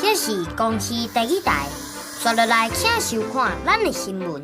这是公司第一台，刷落来请收看咱的新闻。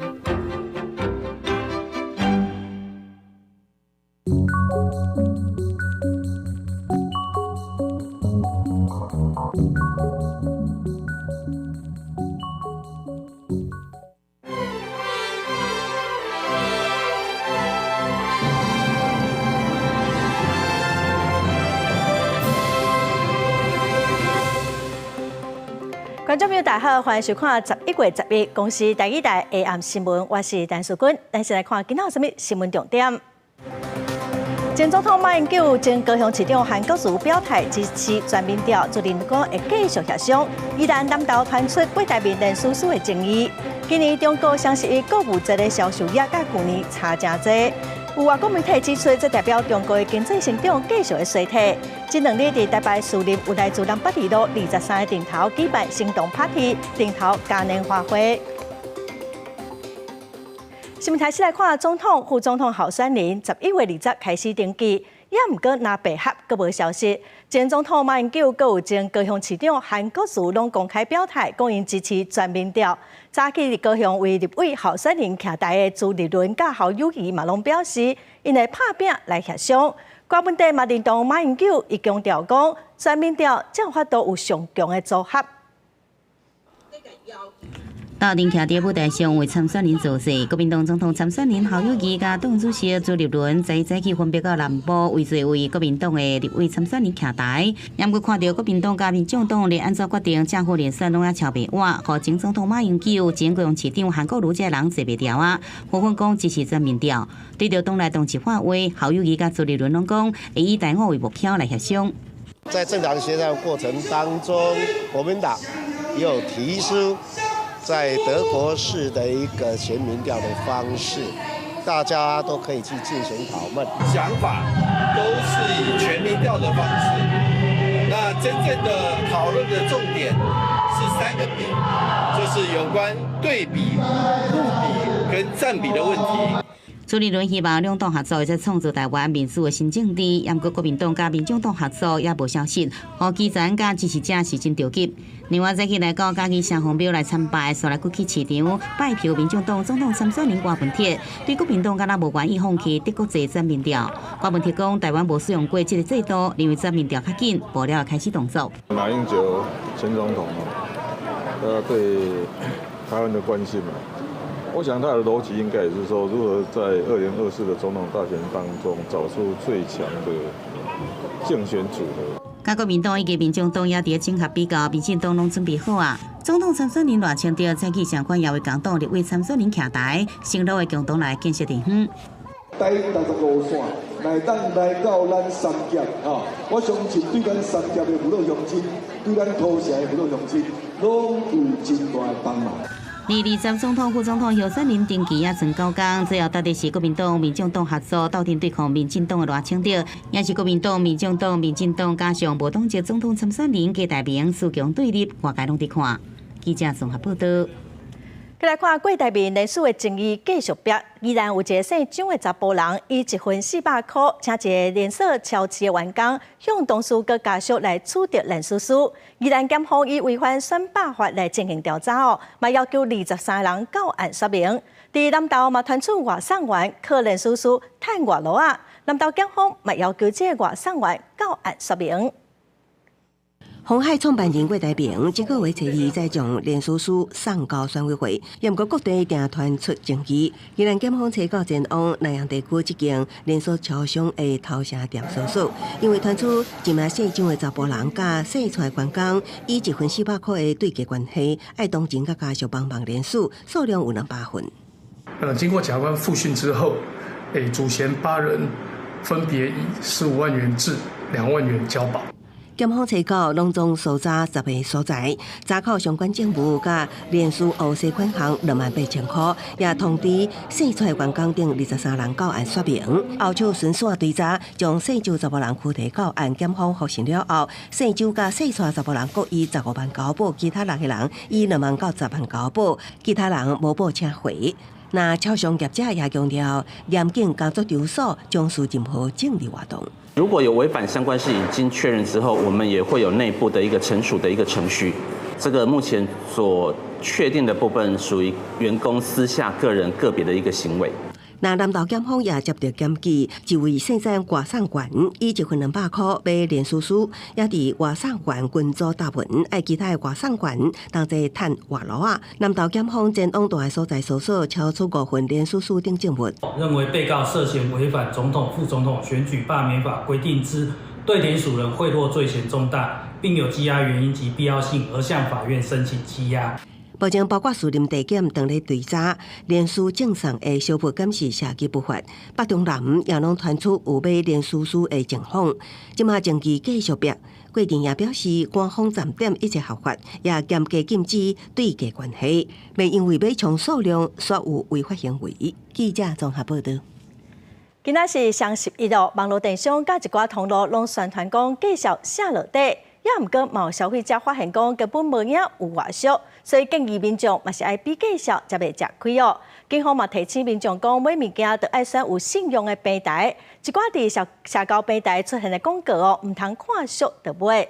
观众朋友，大家好，欢迎收看11月10日公司第一台 AM 新闻，我是陈淑君。咱先来看今仔有什么新闻重点。前总统马英九、前高雄市长韩国瑜表态支持全民调，昨日讲会继续协商。依然南投传出郭台铭连输的争议。今年中国双十一购物节的销售额甲去年差真多。有外国媒体指出，这代表中国的经济成长继续的衰退。这两日伫台北树林有来自南北二路23个顶头举办行动 party， 顶头嘉年华会。新闻台先来看总统、副总统候选人11月20开始登记，也毋过拿白盒，阁无消息。前总统马英九，阁有前高雄市长韩国瑜拢公开表态，讲因支持全民调。早起高雄为立委候选人徛台的朱立伦甲侯友宜嘛，拢表示因会拍拼来协商。国民党嘛认同马英九，伊强调讲全民调才有法度有上强的组合。到顶徛伫舞台上为参选人造势，国民党总统参选人侯友宜甲党主席朱立伦早起分别到南部为座为国民党的立委参选人徛台。也毋过看到国民党甲民众党咧安怎决定政府连选拢也敲袂稳，互前总统马英九、前高雄市长韩国瑜这人坐袂牢啊，纷纷讲支持全民调。对着党内同志话话，侯友宜甲朱立伦拢讲会以台5为目标来协商。在政党协商过程当中，国民党也有提出在德国式的一个全民调的方式，大家都可以去进行讨论。想法都是以全民调的方式，那真正的讨论的重点是3个点，就是有关对比、互比跟占比的问题。朱立伦希望两党合作会再创造台湾民主的新政治，也毋过国民党甲民众党合作也无消息，互基层甲支持者是真着急。另外早起来到嘉义城隍庙来参拜，煞来去市场拜票民众党总统参选人郭文铁，对国民党敢若无愿意放弃德国制全民调。郭文铁讲，台湾无使用过这个制度，认为全民调较紧，无了开始动作。马英九前总统对台湾的关心嘛。我想他的逻辑应该也是说，如何在2024的总统大选当中找出最强的竞选组合。甲国民党以及民众党也伫整合比较，民进党拢准备好啊。总统参选人赖清德早起上官也为共党立委参选人徛台，承诺会共同来建设地方。第65线来当来到咱三峡啊，我相信对咱三峡的父老乡亲，对咱土城的父老乡亲，拢有真大的帮忙。2020总统、副总统候选人登记也剩9天，最后到底是国民党、民众党合作斗阵对抗民进党的赖清德，也是国民党、民众党、民进党加上无党籍总统参选人郭台铭四强对立，外界拢伫看。记者综合报道。再来看郭台铭连输的争议继续逼，依然有一个姓蒋的查甫人，以1份400块请一个连锁超市的员工向同事佮家属来取得连输书，依然检方以违反选罢法来进行调查哦，嘛要求23人到案说明。伫南投嘛传出外送员靠连输书趁外路啊，南投检方嘛要求这个外送员到案说明。鸿海创办人郭台铭这个月初2再将连输书送到选委会，也毋过各地定传出争议。宜兰检方查到前往南洋地区一间连锁超商的头城店搜索，因为传出一名姓蒋的查甫人甲洗出来员工以1份400块的对价关系，爱同情甲家属帮忙连署，数量有200份。经过检察官复讯之后，主嫌8人分别以15万元至2万元交保。检方查到拢总搜查10个所在，查扣相关证物甲连续乌西款项28000块，也通知洗出员工等23人到案说明。后手顺线追查，将洗酒查甫人躯体到案检方复审了后，洗酒甲洗出查甫人各以15万交保，其他6个人以2万到10万交保，其他人无保请回。那超商业者也强调，严谨工作场所，从事任何政治活动。如果有违反相关事已经确认之后，我们也会有内部的一个惩处的一个程序。这个目前所确定的部分属于员工私下个人个别的一个行为。那南投检方也接到检举，一位姓郑外送员以1份200块买连书书，也伫外送员群组答问，爱其他外送员同齐趁外劳啊。南投检方前往大个所在搜索，超出5份连书书等证物。认为被告涉嫌违反总统、副总统选举罢免法规定之对联署人贿赂罪嫌重大，并有羁押原因及必要性，而向法院申请羁押。目前包括树林地检等咧追查，连署赠送的小部监视社区部法，北中南也拢传出有买连署书的情况。即马证据继续逼，过程也表示官方暂点一切合法，也严格禁止对价关系，未因为买冲数量说有违法行为。记者综合报道。今仔是双11号，网络电商甲一寡通路拢宣传讲继续写落底，也毋过嘛有消费者发现讲根本无影有外俗，所以建议民众嘛是爱比介绍才袂吃亏哦。警方嘛提醒民众讲买物件都爱选有信用的平台，一寡伫社交平台出现的广告哦，毋通看俗就买。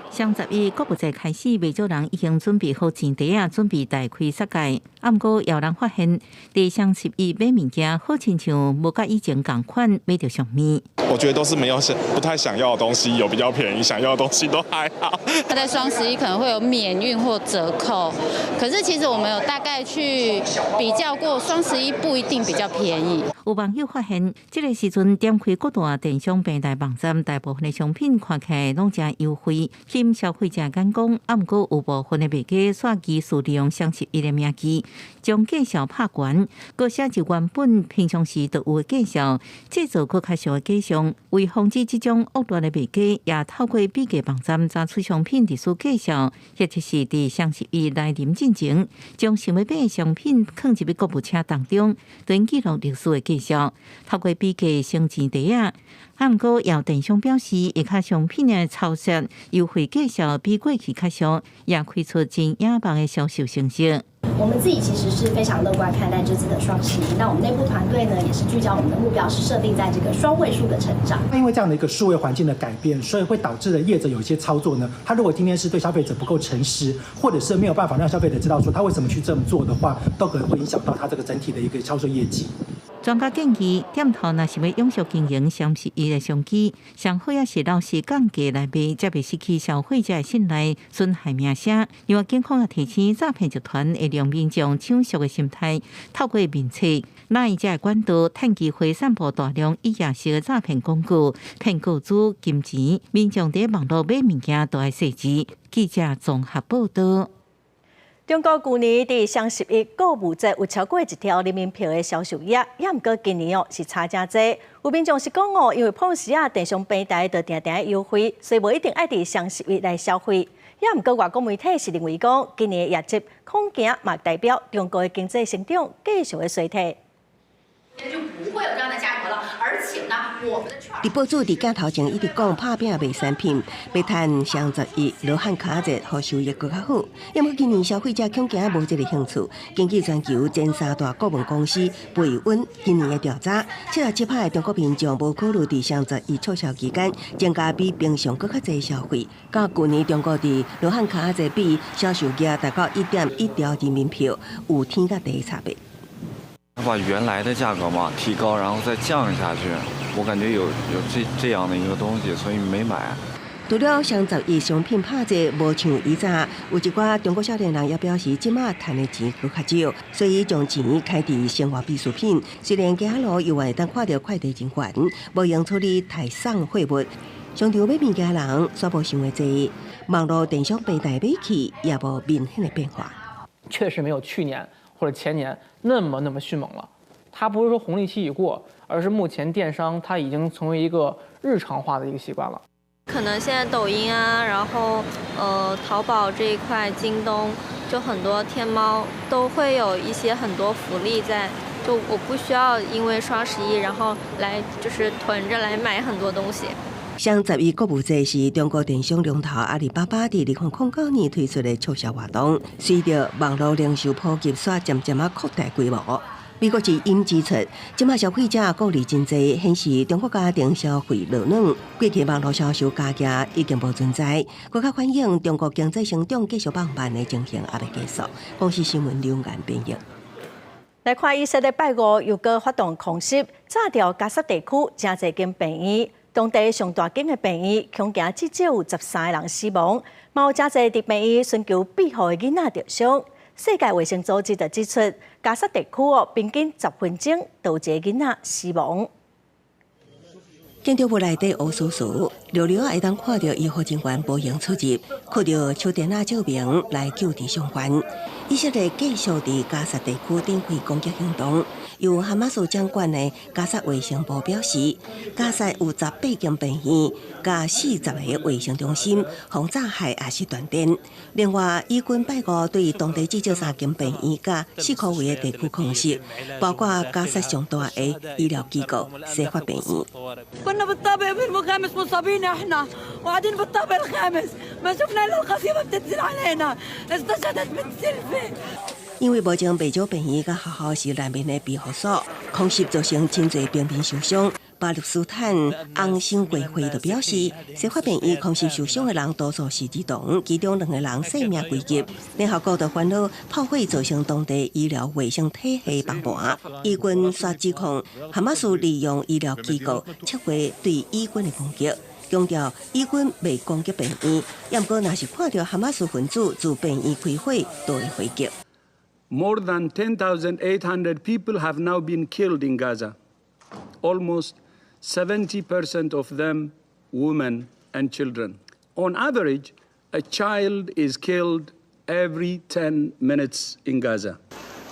双11国务在开始，未少人已经准备好钱袋啊，准备大开杀戒。啊，毋过有人发现，伫双11买物件，好亲像无甲以前同款买着上面。我觉得都是不太想要的东西，有比较便宜，想要的东西都还好。它在双11可能会有免运或折扣，可是其实我们有大概去比较过，双11不一定比较便宜。有网友发现，这个时阵点开各大电商平台网站，大部分的商品看起来拢真优惠，吸引消费者眼光。啊，毋过有部分的卖家煞技术利用双11的名义，将介绍拍悬，搁写一原本平常时就有的介绍，制造搁较俗的假象。为防止这种恶劣的卖家，也透过比价网站查出商品历史介绍，或者是伫双11来临进前，将想要买的商品放入购物车当中，蹛记录历史的介绍，透过比价省钱袋啊。啊，毋过有电商表示，一卡商品的超值优惠介绍比过去较俗，也开出真野蛮的销售成绩。我们自己其实是非常乐观看待这次的双11，那我们内部团队呢，也是聚焦我们的目标是设定在这个双位数的成长。因为这样的一个数位环境的改变，所以会导致的业者有一些操作呢，他如果今天是对消费者不够诚实，或者是没有办法让消费者知道说他为什么去这么做的话，都可能会影响到他这个整体的一个销售业绩。专家建议，店头若是要永续经营双11的商机，上好也是老实降价来卖，才袂失去消费者的信赖，损害名声。另外，警方也提醒诈骗集团会利用民众抢俗的心态，透过面册、赖这的管道，趁机会散布大量以夜市的诈骗广告，骗雇主金钱。民众伫网络买物件都要细致。记者综合报道。中国去年伫双11购物节有超过1条人民票的销售额，也毋过今年是差真济。有民众是讲哦，因为碰时啊电商平台就定定优惠，所以无一定爱伫双11来消费。也毋过外国媒体是认为讲，今年的业绩恐惊嘛代表中国的经济成长继续的衰退。就不会有这样的价格了，而且呢，我们的券。伫报纸伫镜头前一直讲拍拼卖产品，要趁双11罗汉卡节，互收益更较好。因为今年消费者恐惊无这个兴趣。根据全球前3大顾问公司培温今年的调查，77%的中国民众无考虑伫双11促销期间增加比平常更较侪消费。甲去年中国伫罗汉卡节比销售额达到1.1条人民票，有天甲地差别。把原来的价格嘛提高，然后再降下去，我感觉有这样的一个东西，所以没买。除了双11商品拍节无像以前，有一寡中国少年人也表示，即马赚的钱更较少，所以将钱开伫生活必需品。虽然走路又会当看到快递真悬，无用处理太送货物。商场买物件人煞无想的多，网络电商平台买起也无明显的变化。确实没有去年或者前年那么迅猛了。它不是说红利期已过，而是目前电商它已经成为一个日常化的一个习惯了。可能现在抖音啊，然后淘宝这一块，京东就很多天猫都会有一些很多福利在，就我不需要因为双11然后来就是囤着来买很多东西。双11购物节是中国电商龙头阿里巴巴伫2009年推出的促销活动，随着网络零售普及，煞渐渐扩大规模。美国之音指出，即马消费者顾虑真济，显示中国家庭消费热暖，过去网络销售加价已经无存在。更加反映中国经济成长继续放慢的情形也未结束。公司新闻两岸编译。来看以色列拜五又搁发动空袭，炸掉加沙地区真侪间病院，当地上大间的病院恐惊至少有13个人死亡，嘛有真侪伫病院寻求庇护的囡仔受伤。世界卫生组织就指出，加沙地区平均10分钟就有一个囡仔死亡。建筑物内底乌酥酥，寥寥会当看到医护人员无影出入，靠着手电照明来救治伤患。以色列继续伫加沙地区展开攻击行动。由哈马斯掌管的加沙卫生部表示，加沙有18间病院、加40个卫生中心，轰炸害也是断电。另外，以军拜五对当地至少3间病院加4个位的地区空袭，包括加沙上大的医疗机构西法病院。كنا بالطابق الخامس مصابين احنا وقاعدين بالطابق الخامس ما شفنا الا القصيمه بتنزل علينا استشهدت بنت سلفي 因为无将被招病院甲学校是难民的庇护所，空袭造成真侪平民受伤。巴勒斯坦红星国会就表示，西法病院空袭受伤的人多数是儿童，其中2个人性命危急。联合国就烦恼炮火造成当地医疗卫生体系崩盘。以军刷指控哈马斯利用医疗机构撤回对以军的攻击。强调以军未攻击病院，也毋过若是看到哈马斯分子自病院开火，都会回击。More than 10,800 people have now been killed in Gaza. Almost 70% of them women and children. On average, a child is killed every 10 minutes in Gaza.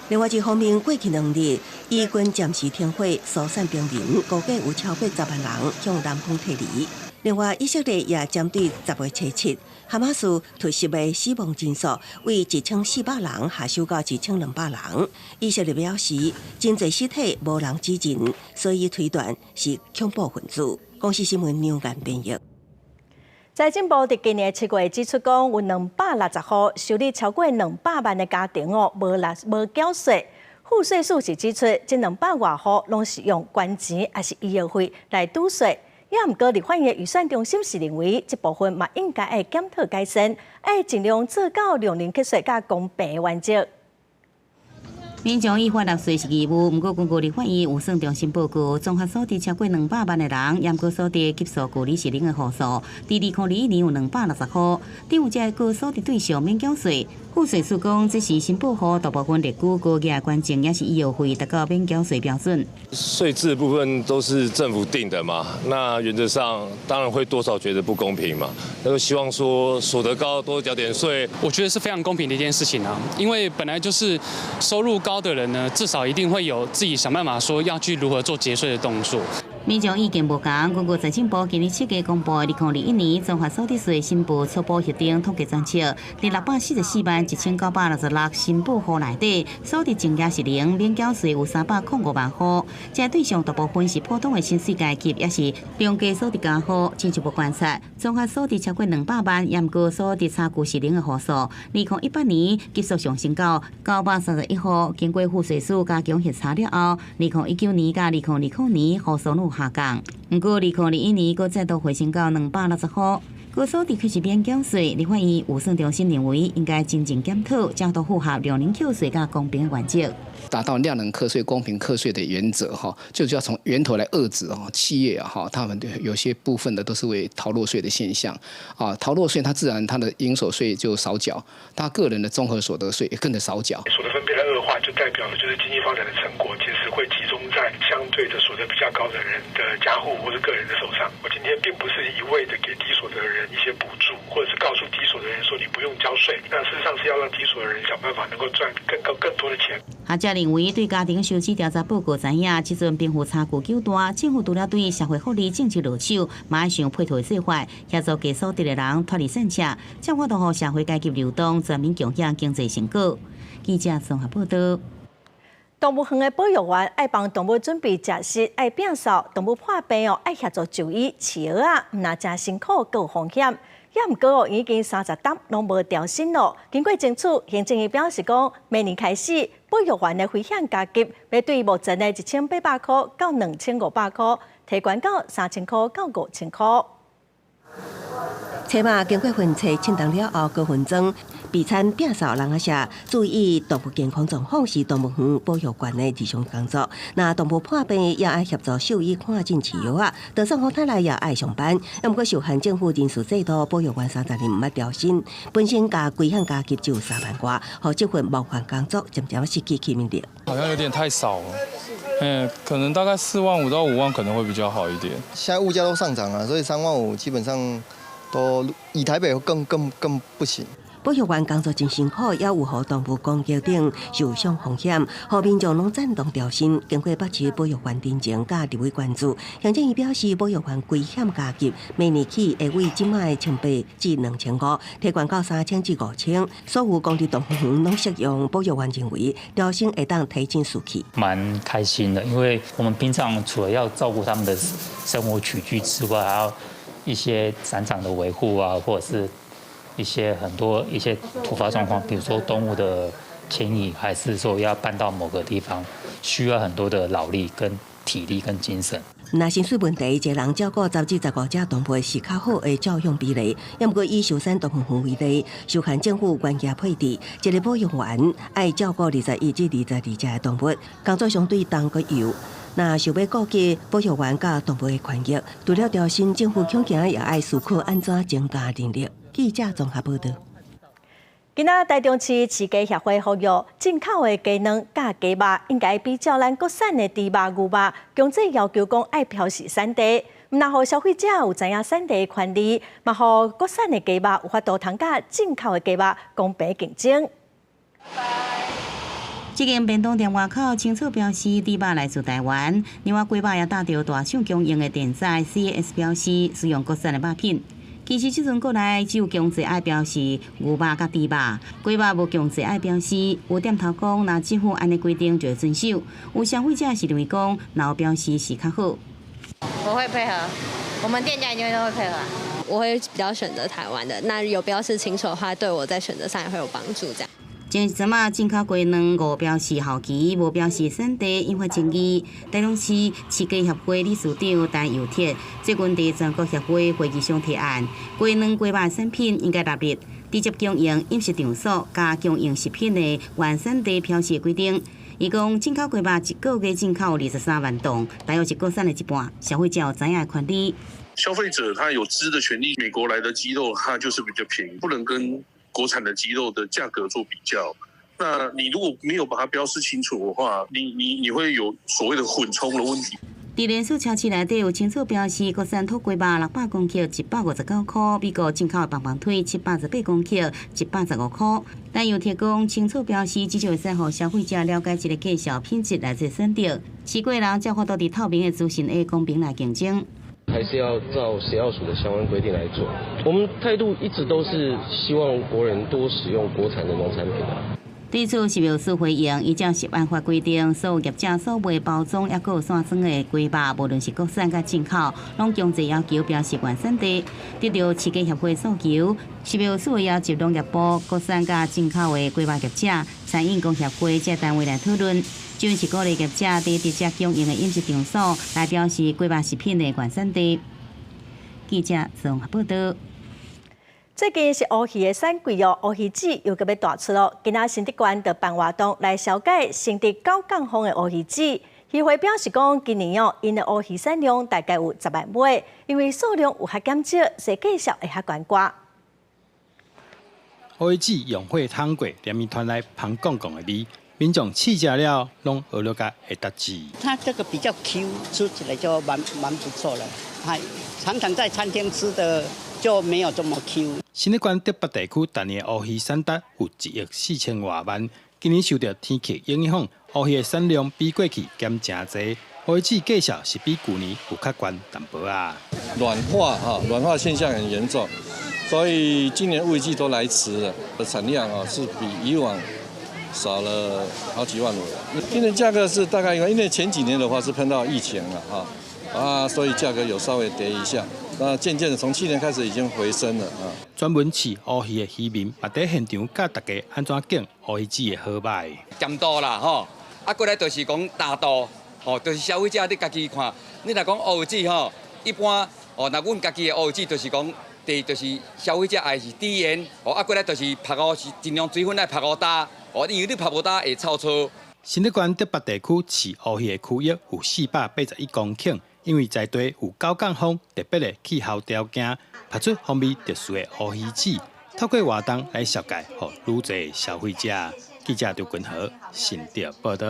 另外一方面，过去2日，以军暂时停火，疏散平民，估计有超过10万人向南方退离。另外，以色列也针对10月初7，哈马斯突袭的死亡人数为1400人下修到1200人。以色列表示，真侪尸体无人指认，所以推断是恐怖分子。公司新闻两岸编译。财政部伫今年7月指出，讲有260户收入超过200万的家庭无缴税。赋税署是指出，这200多户拢是用关钱还是医药费来抵税。也毋过，立法院预算中心是认为，这部分嘛应该检讨改善，尽量做到量能课税甲公平的原则。民众依法纳税是义务，不过根据立法院有算中心报告，综合所得超过200万的人，严格所得急速旧理是零的户数，伫2021年有260户，第五届高所得对象免缴税。赋税署讲，这是新保护大部分列举高额关键也是医药费达到免缴税标准。税制部分都是政府定的嘛，那原则上当然会多少觉得不公平嘛，那就希望说所得高多缴点税。我觉得是非常公平的一件事情啊，因为本来就是收入高的人呢，至少一定会有自己想办法说要去如何做节税的动作。民众意见无同，根据财政部今年7月公布的2021年综合所得税申报初步核定统计政策，伫644万1966申报户内底，所得净额是零，免缴税有305万户。这对象大部分是普通的薪水阶级，也是中低所得家户。进一步观察，综合所得超过200万，也毋过所得差距是零的户数，2018年急速上升到931户。经过赋税署加强核查了后，2019年甲2020年户数有下降，不过2021年佫再度回升到260户。高所得开始免缴税，立法院有算中心认为应该真正检讨，正都符合量能扣税甲公平的原则。达到量能课税、公平课税的原则就是要从源头来遏制企业他们有些部分的都是为逃漏税的现象逃漏税它自然它的营所税就少缴，他个人的综合所得税也跟着少缴。所得分配的恶化，就代表了就是经济发展的成果其实会集中在相对的所得比较高的人的家户或是个人的手上。我今天并不是一味的给低所得人一些补助，或者是告诉低所得人说你不用交税，那事实上是要让低所得人想办法能够赚更多的钱。学者认为，对家庭收支调查报告知影，即阵贫富差距较大，政府除了对社会福利政策落手，嘛要想配套做法，协助低所得的人脱离陷阱，才法度互社会阶级流动，全面共享经济成果。记者综合报道。动物园的保育员爱帮动物准备食食，爱摒扫动物破病哦，爱协助就医饲鹅啊，唔那真辛苦，够风险。也毋过哦，已经30档拢无调薪咯。经过争取，行政院表示讲，明年开始，保育员的危险加级要对目前的1800块到2500块，提悬到3000块到5000块。车马经过分测称重了后，高分装备餐摒扫人啊社，注意动物健康状况是动物园保育员的日常工作。那动物破病也爱协助兽医看诊饲药啊，到上好太来也爱上班。不过受限政府人事制度，保育员30年唔捌调薪，本身加规项加级就3万块，和这份冒犯工作渐渐失去吸引力。好像有点太少了，可能大概4万5到5万可能会比较好一点。现在物价都上涨了，所以3万5基本上都以台北更不行。保育员工作真辛苦，也有互动物攻击等受伤风险，互民众拢赞同调薪。经过北市保育员认证甲立委关注，行政院表示，保育员危险加级，明年起会为即卖1800至2500，提悬到3000至5000。所有公立动物园拢适用。保育员认为调薪会当提振士气，蛮开心的，因为我们平常除了要照顾他们的生活起居之外，还要一些展场的维护啊，或者是很多突发状况，比如说动物的迁移，还是说要搬到某个地方，需要很多的劳力、跟体力、跟精神。那薪水问题，一个人照顾10至15只动物是较好的照养比例。也不过以寿山动物园为例，受限政府关押配置，一个保育员爱照顾21至22只的动物，工作相对重个油。那想要顾及保育员甲动物的权益，除了调薪，政府恐惊也爱思考安怎增加人力。记者综合报道。今仔台中市饲鸡协会呼吁，进口的鸡卵甲鸡肉应该比较咱国产的猪肉、牛肉，强制要求讲爱标示产地，唔那互消费者有知影产地的权利，嘛互国产的鸡肉有法度通甲进口的鸡肉公平竞争。这间便当店外口清楚标示猪肉来自台湾，另外鸡肉也搭着大厂供应的电载 CAS 标示，使用国产的肉品。其实，即阵国内只有强制爱标示牛肉甲猪肉，鸡肉无强制爱标示。有店头讲，若政府安尼规定就要遵守。有消费者是认为讲，若有标示是较好。我会配合，我们店家一定都会配合。我会比较选择台湾的，那有标示清楚的话，对我在选择上也会有帮助。这样。前阵仔进口鸡卵无标示效期，无标示产地，引发争议。台中市饲鸡协会理事长陈佑铁最近伫全国协会会议上提案，鸡卵、鸡肉产品应该纳入直接供应饮食场所加供应食品的原产地标示规定。伊讲，进口鸡肉一个月进口23万吨，大约是国产的一半，消费者有知影的权利。消费者他有知的权利，美国来的鸡肉它就是比较便宜，不能跟国产的鸡肉的价格做比较。那你如果没有把它标示清楚的话，你会有所谓的混充的问题。伫连锁超市内底有清楚标示，国产土鸡肉600公克159块，美国进口的棒棒腿718公克115块。但有提供清楚标示，只就会使互消费者了解一个介绍品质来做选择。饲过人才法度伫透明的资讯下公平来竞争。还是要照食药署的相关规定来做。我们态度一直都是希望国人多使用国产的农产品啊。对此，食药署回应，依照食安法规定，所有业者所卖包装也有散装的鸡肉，无论是国产甲进口，拢强制要求标示原产地。得到饲鸡协会诉求，食药署要求农业部国产甲进口的鸡肉业者、餐饮工协会这单位来讨论。主要是鼓励业者伫直接供应的饮食场所来标示鸡肉食品的原产地。记者综合报道。最近是乌鱼的产季哦，乌鱼子又搁要大出咯。今仔新竹县就办活动来销解新竹9港丰的乌鱼子。渔会表示讲，今年哦，因的乌鱼产量大概有10万尾，因为数量有较减少，所以介绍会较悬挂。乌鱼子用火烫过，连面传来香港的味。民众试食了，拢学了个会得志。它这个比较 Q， 吃起来就蛮不错了。常常在餐厅吃的就没有这么 Q。新竹县竹北地区单年乌鱼产值有1亿4000多万，今年受到天气影响，乌鱼的产量比过去减真多。乌鱼子介绍是比去年有较悬淡薄啊。软化现象很严重，所以今年乌鱼子都来迟了，产量是比以往少了好几万尾。今年价格是大概因为前几年的话是碰到疫情了所以价格有稍微跌一下。那渐渐的从去年开始已经回升了专门饲乌鱼的渔民，也在现场教大家安怎拣乌鱼子的好歹。咸度啦过来就是讲大度就是消费者你家己看，你若讲乌鱼子一般那阮家己的乌鱼子就是讲。就是消费者爱是低盐，过来就是拍乌是尽量水分来拍乌大，因为你拍乌大会臭臭。新德县德北地区饲乌鱼的区域有481公顷，因为在地有9港风特别的气候条件，拍出风味特殊的乌鱼子，透过活动来销界，予愈侪消费者。记者刘君和新德报道。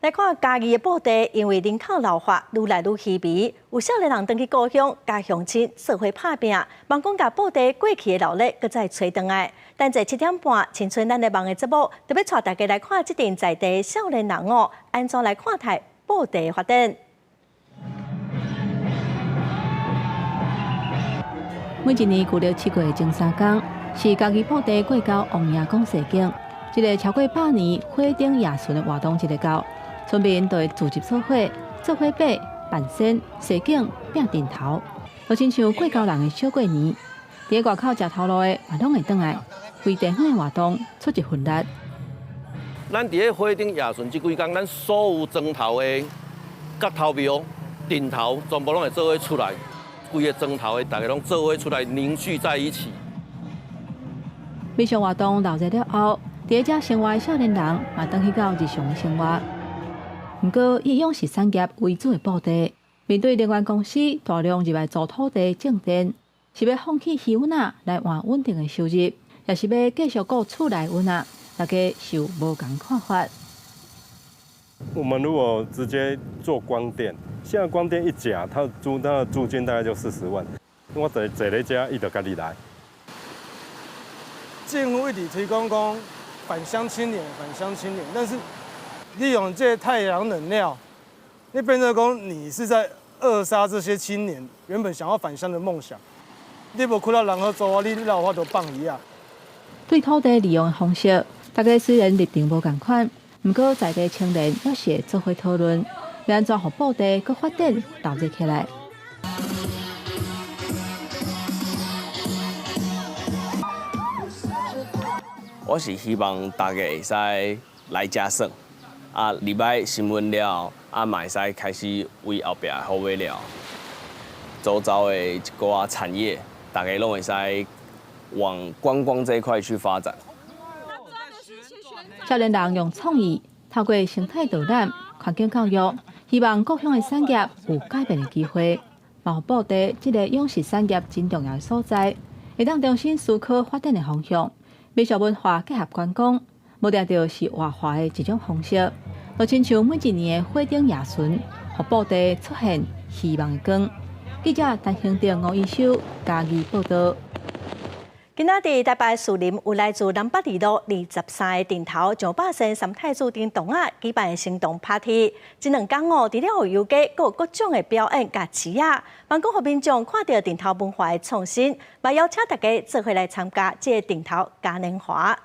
来看嘉义的布袋，因为人口老化，愈来愈稀微，有少年人登去故乡，甲乡亲社会拍拼，望讲甲布袋过去的劳力，搁再找回来。但在7点半，青春咱的梦的节目，特别带大家来看这阵在地少年人安怎来看待布袋的发展。每一年旧历7月前3天，是嘉义布袋过到王爷宫西境，一个超过100年火顶夜巡的活动一个到。村民就会组织做伙，做伙摆、办仙、设景、拼阵头，就亲像过高人的小过年。伫外口食头路的，也拢会转来，为地方的活动出一份力。咱伫咧火顶夜巡这几天，咱所有装头的、角头庙、阵头，全部拢会做伙出来，规个装头的大家拢做伙出来凝聚在一起。美术活动闹热了后，伫遮生活的少年人也转去到日常的生活。不过，以养殖产业为主的布袋，面对能源公司大量入来做土地种电，是要放弃渔网来换稳定的收入，也是要继续顾厝内稳啊？大家是有无同看法？我们如果直接做光电，现在光电一甲，它的租金大概就40万。我坐咧遮，伊就家己来。政府一直推广讲返乡青年，但是利用这太阳能量，那变成讲你是在扼杀这些青年原本想要返乡的梦想。你无看到人好做啊，你老话都放一样。对土地利用的方式，大家虽然立定无共款，不过在地青年也是会做伙讨论，要安怎让布袋搁发展闹热起来。我是希望大家会使来遮耍，入摆新闻了，嘛会使开始为后壁好买了。周遭的一寡产业，大家拢会使往观光这一块去发展。少年人用创意，透过生态导览、环境教育，希望各乡的产业有改变的机会。嘛，布袋这个养殖产业真重要的所在，会当重新思考发展的方向。美术文化结合观光，目的就是活化的一种方式。就亲像每一年的火顶夜巡，让布袋出现希望的光。记者陈兴定、吴一修嘉义报道。今仔日台北树林有来自南北二路23个顶头上百姓三太子顶洞啊举办行动 party， 这2天除了有游街，还有各种的表演甲市集，望讲互民众看到顶头文化的创新，也邀请大家做伙来参加这个顶头嘉年华。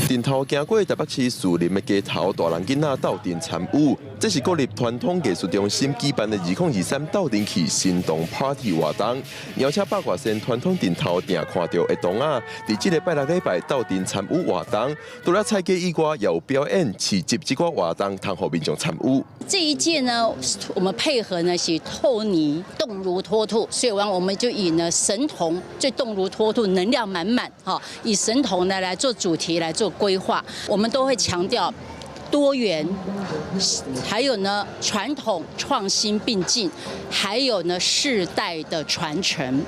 顶头行过台北市树林的街头，大人囡仔斗阵参与。这是国立传统艺术中心举办的2023斗阵起行动 Party 活动，邀请百外县传统顶头定看到的童仔，伫这个拜6礼拜斗阵参与活动。除了菜街以外，也有表演、市集这个活动，通互民众参与。这一届呢，我们配合呢是透泥动如脱兔，所以我们就以呢神童最动如脱兔，能量满满以神童呢来做主题来做规划，我们都会强调多元，还有呢传统创新并进，还有呢世代的传承。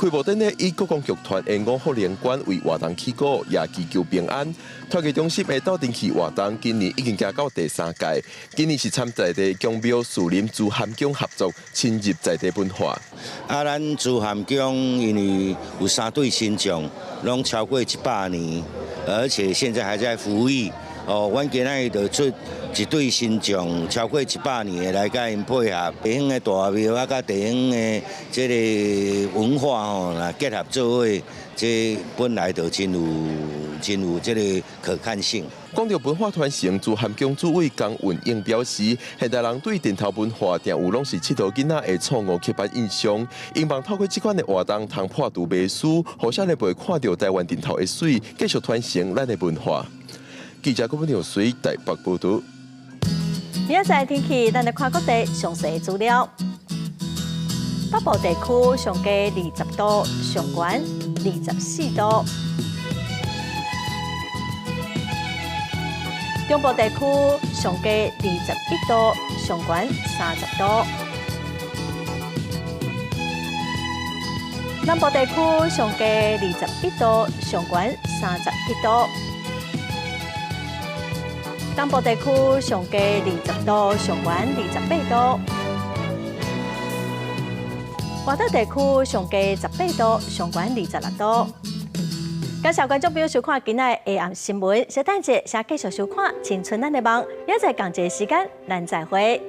开幕典礼以国光剧团的5号连冠为活动起鼓，也祈求平安。团结中心的斗阵起活动今年已经加到第3届，今年是参在地江庙树林珠涵宫合作，侵入在地文化。咱珠涵宫因为有3对神像，拢超过100年，而且现在还在服役。阮今仔日就出一对新将，超过100年的来甲因配合，地方的大庙啊，甲地方的这个文化吼，那结合做伙，这本来就真有这个可看性。讲到文化传承，驻咸江主委江运英表示，现代人对电头文化定有拢是佚佗囡仔的错误刻板印象，希望透过这款的活动，通破除迷思，互下一辈看到台湾电头的水，继续传承咱的文化。记者郭文良随台北报道。明仔载天气，咱来看各地详细资料。北部地区上低20度，上悬24度。中部地区上低21度，上悬30度。南部地区上低21度，上悬31度。东部地区上低20度，上悬28度。华东地区上低18度，上悬26度。感谢观众朋友收看今仔的下暗新闻，小等者先继续收看《青春咱的梦》，明仔同一个时间咱再会。